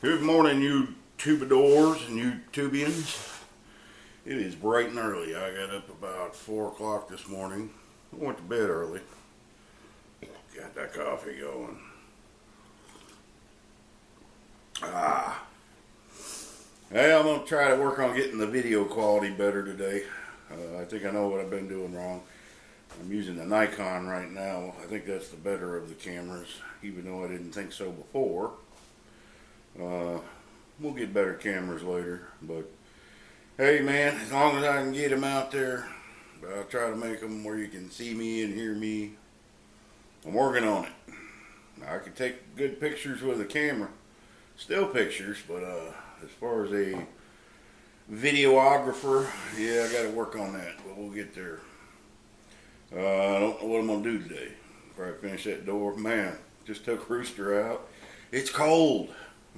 Good morning, you tubadors and you tubians. It is bright and early. I got up about 4 o'clock this morning. I went to bed early. Got that coffee going. Hey, I'm going to try to work on getting the video quality better today. I think I know what I've been doing wrong. I'm using the Nikon right now. I think that's the better of the cameras, even though I didn't think so before. We'll get better cameras later, but hey man, as long as I can get them out there, I'll try to make them where you can see me and hear me. I'm working on it. I can take good pictures with a camera, still pictures, but as far as a videographer, yeah, I got to work on that, but we'll get there. I don't know what I'm gonna do today. Before I finish that door, man, just took Rooster out. It's cold.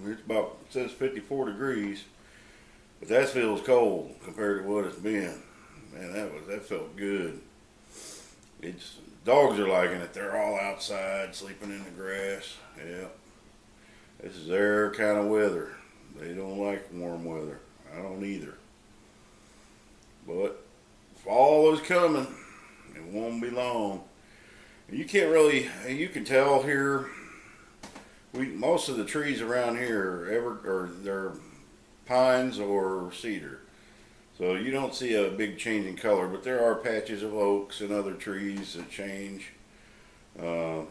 It's about, it says 54 degrees, but that feels cold compared to what it's been. Man, that felt good. It's, dogs are liking it. They're all outside, sleeping in the grass. Yeah, this is their kind of weather. They don't like warm weather. I don't either. But fall is coming. It won't be long. You can't really, you can tell here. Most of the trees around here they're pines or cedar, so you don't see a big change in color. But there are patches of oaks and other trees that change. There's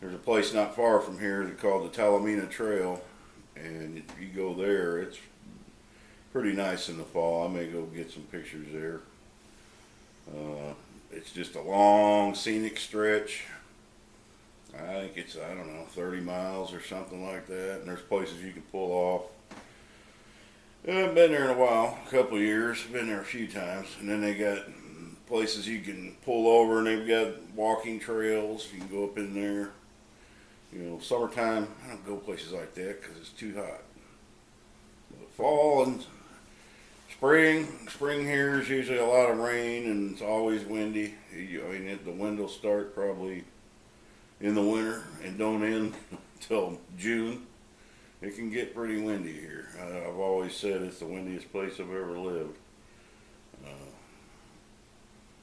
a place not far from here called the Talamina Trail, and if you go there, it's pretty nice in the fall. I may go get some pictures there. It's just a long scenic stretch. I think it's, I don't know, 30 miles or something like that. And there's places you can pull off. I haven't been there in a while, a couple of years. I've been there a few times. And then they got places you can pull over, and they've got walking trails. You can go up in there. You know, summertime, I don't go places like that because it's too hot. But fall and spring here is usually a lot of rain, and it's always windy. I mean, the wind will start probably in the winter and don't end until June. It can get pretty windy here. I've always said it's the windiest place I've ever lived.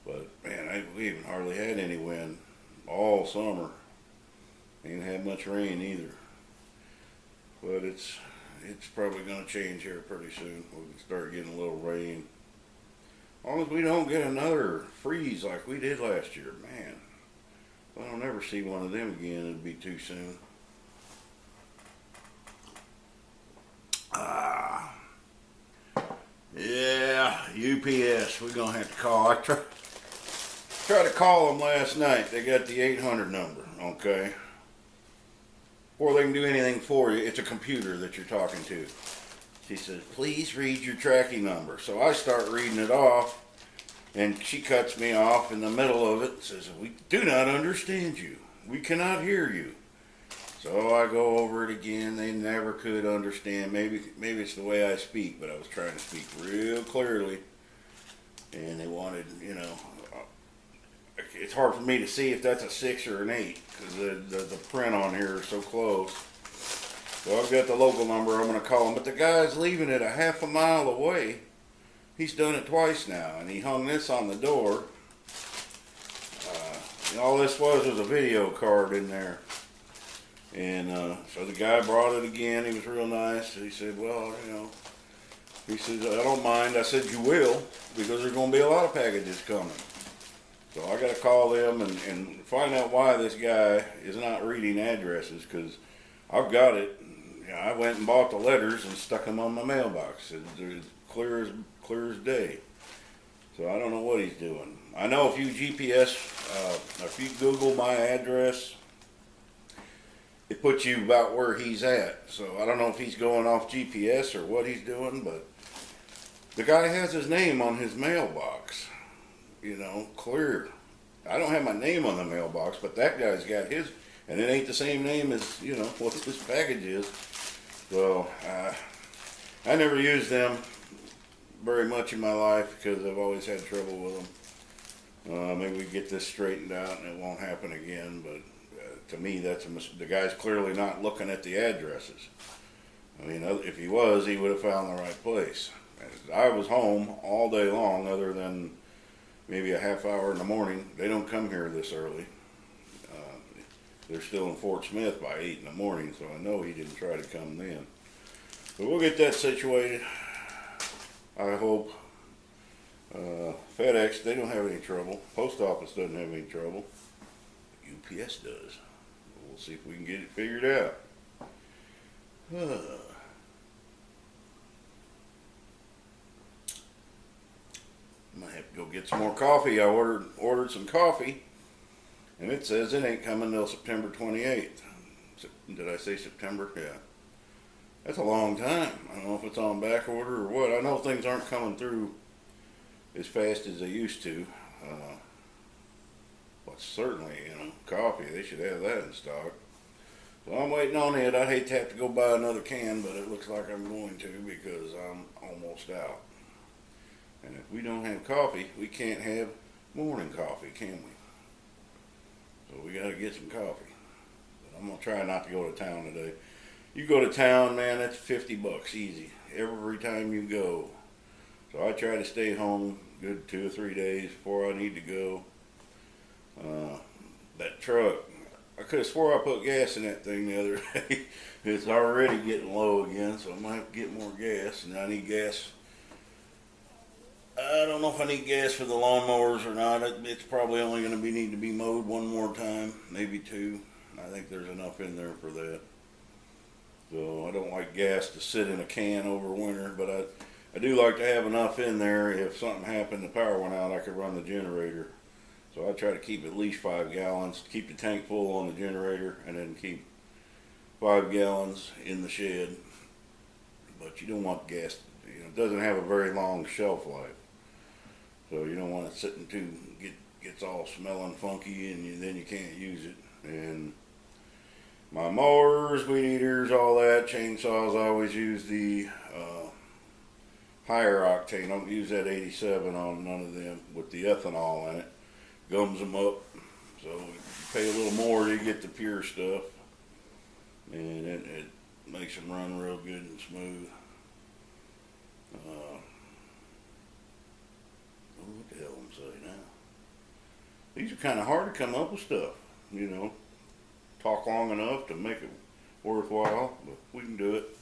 But man, we haven't hardly had any wind all summer. Ain't had much rain either. But it's probably going to change here pretty soon. We can start getting a little rain. As long as we don't get another freeze like we did last year, man. If I don't ever see one of them again, it'd be too soon. Yeah, UPS, we're going to have to call. I tried to call them last night. They got the 800 number, okay? Before they can do anything for you, it's a computer that you're talking to. She says, please read your tracking number. So I start reading it off. And she cuts me off in the middle of it and says, we do not understand you. We cannot hear you. So I go over it again. They never could understand. Maybe it's the way I speak, but I was trying to speak real clearly. And they wanted, you know, it's hard for me to see if that's a 6 or an 8 because the print on here is so close. So I've got the local number. I'm going to call him. But the guy's leaving it a half a mile away. He's done it twice now, and he hung this on the door. All this was a video card in there. And so the guy brought it again. He was real nice. He said, well, you know, he said, I don't mind. I said, you will, because there's going to be a lot of packages coming. So I got to call them and find out why this guy is not reading addresses, because I've got it. You know, I went and bought the letters and stuck them on my mailbox. It's clear as day. So I don't know what he's doing. I know if you GPS, if you Google my address, it puts you about where he's at. So I don't know if he's going off GPS or what he's doing, but the guy has his name on his mailbox. You know, clear. I don't have my name on the mailbox, but that guy's got his, and it ain't the same name as, you know, what this package is. So I never used them very much in my life because I've always had trouble with them. Maybe we get this straightened out and it won't happen again, but to me, that's the guy's clearly not looking at the addresses. I mean, if he was, he would have found the right place. I was home all day long, other than maybe a half hour in the morning. They don't come here this early. They're still in Fort Smith by 8 in the morning, so I know he didn't try to come then. But we'll get that situated. I hope. FedEx, they don't have any trouble. Post office doesn't have any trouble. UPS does. We'll see if we can get it figured out. Might have to go get some more coffee. I ordered some coffee, and it says it ain't coming till September 28th. Did I say September? Yeah. That's a long time. I don't know if it's on back order or what. I know things aren't coming through as fast as they used to. But certainly, coffee, they should have that in stock. So I'm waiting on it. I'd hate to have to go buy another can, but it looks like I'm going to because I'm almost out. And if we don't have coffee, we can't have morning coffee, can we? So we got to get some coffee. But I'm going to try not to go to town today. You go to town, man, that's $50 easy every time you go. So I try to stay home good 2 or 3 days before I need to go. That truck, I could have swore I put gas in that thing the other day. It's already getting low again, so I might have to get more gas. And I need gas. I don't know if I need gas for the lawnmowers or not. It's probably only going to need to be mowed one more time, maybe 2. I think there's enough in there for that. So I don't like gas to sit in a can over winter, but I do like to have enough in there. If something happened, the power went out, I could run the generator. So I try to keep at least 5 gallons, keep the tank full on the generator, and then keep 5 gallons in the shed. But you don't want gas, it doesn't have a very long shelf life. So you don't want it sitting gets all smelling funky, and then you can't use it. And my mowers, weed eaters, all that, chainsaws, I always use the higher octane. I don't use that 87 on none of them with the ethanol in it. Gums them up, so you pay a little more to get the pure stuff, and it makes them run real good and smooth. What the hell I'm saying now? These are kind of hard to come up with stuff, talk long enough to make it worthwhile, but we can do it.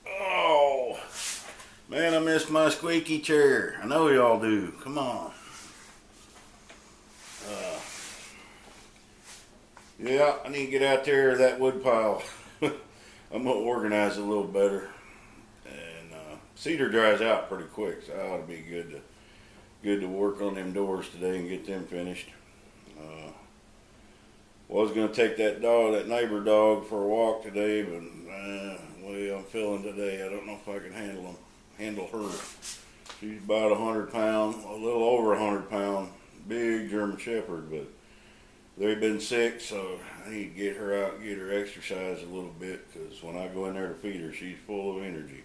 Oh, man, I missed my squeaky chair. I know y'all do. Come on. Yeah, I need to get out there that wood pile. I'm going to organize it a little better. And cedar dries out pretty quick, so that ought to be good to work on them doors today and get them finished. Was going to take that neighbor dog for a walk today, but the way I'm feeling today, I don't know if I can handle her. She's about 100 pounds, a little over 100 pounds, big German Shepherd, but they've been sick, so I need to get her out and get her exercise a little bit, because when I go in there to feed her, she's full of energy.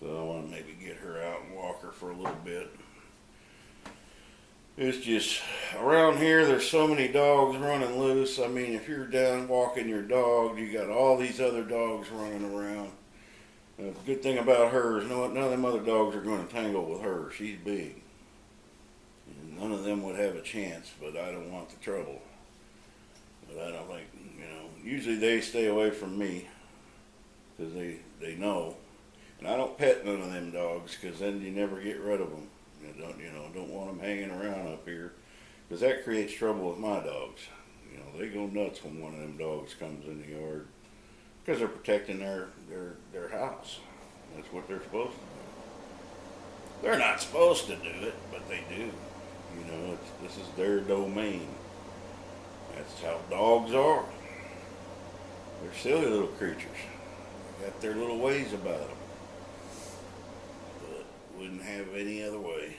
So I want to maybe get her out and walk her for a little bit. It's just, around here, there's so many dogs running loose. I mean, if you're down walking your dog, you got all these other dogs running around. The good thing about her is none of them other dogs are going to tangle with her. She's big. And none of them would have a chance, but I don't want the trouble. But I don't think, usually they stay away from me because they know. And I don't pet none of them dogs because then you never get rid of them. Don't want them hanging around up here because that creates trouble with my dogs. They go nuts when one of them dogs comes in the yard because they're protecting their house. That's what they're supposed to do. They're not supposed to do it, but they do. This is their domain. That's how dogs are. They're silly little creatures. They got their little ways about them. Wouldn't have any other way.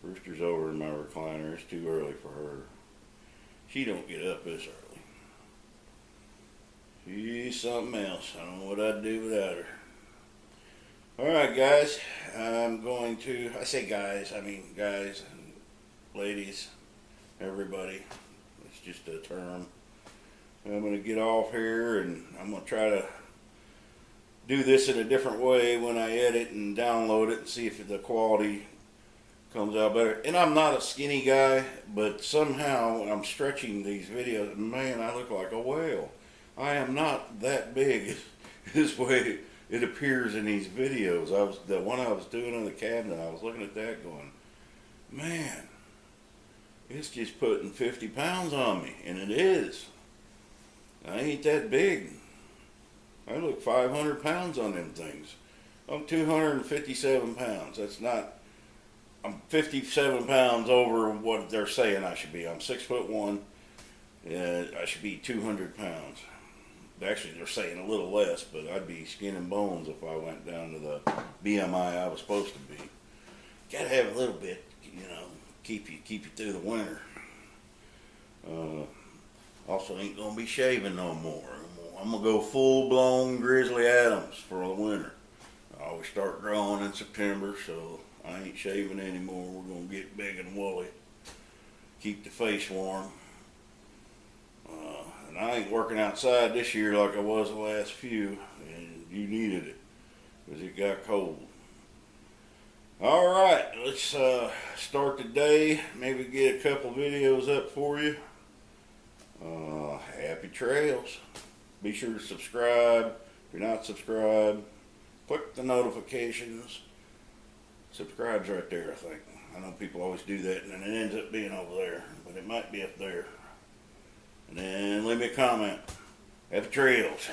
Rooster's over in my recliner. It's too early for her. She don't get up this early. She's something else. I don't know what I'd do without her. Alright guys, I say guys, I mean guys and ladies, everybody. It's just a term. I'm going to get off here and I'm going to try to do this in a different way when I edit and download it and see if the quality comes out better. And I'm not a skinny guy, but somehow when I'm stretching these videos, man, I look like a whale. I am not that big this way it appears in these videos. The one I was doing in the cabinet, I was looking at that going, man, it's just putting 50 pounds on me, and it is. I ain't that big. I look 500 pounds on them things. I'm 257 pounds. I'm 57 pounds over what they're saying I should be. I'm 6'1". I should be 200 pounds. Actually, they're saying a little less, but I'd be skin and bones if I went down to the BMI I was supposed to be. Gotta have a little bit, keep you through the winter. Also ain't gonna be shaving no more. I'm gonna go full-blown Grizzly Adams for the winter. I always start growing in September, so I ain't shaving anymore. We're gonna get big and woolly. Keep the face warm. And I ain't working outside this year like I was the last few, and you needed it because it got cold. All right, let's start the day. Maybe get a couple videos up for you. Happy trails. Be sure to subscribe. If you're not subscribed, click the notifications. Subscribe's right there, I think. I know people always do that, and then it ends up being over there, but it might be up there. And then leave me a comment. Happy trails.